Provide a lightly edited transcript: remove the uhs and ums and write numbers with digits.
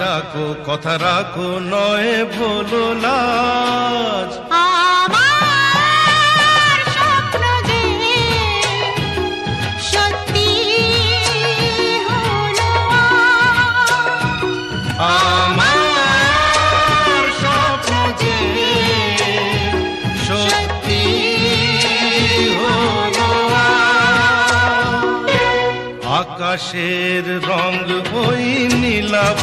ডাকো কথা রাখো নয় ভুলো লাজ। আমার স্বপ্ন যে সত্যি হলো আমার স্বপ্ন যে সত্যি হলো আকাশের রঙ ওই নীলাভ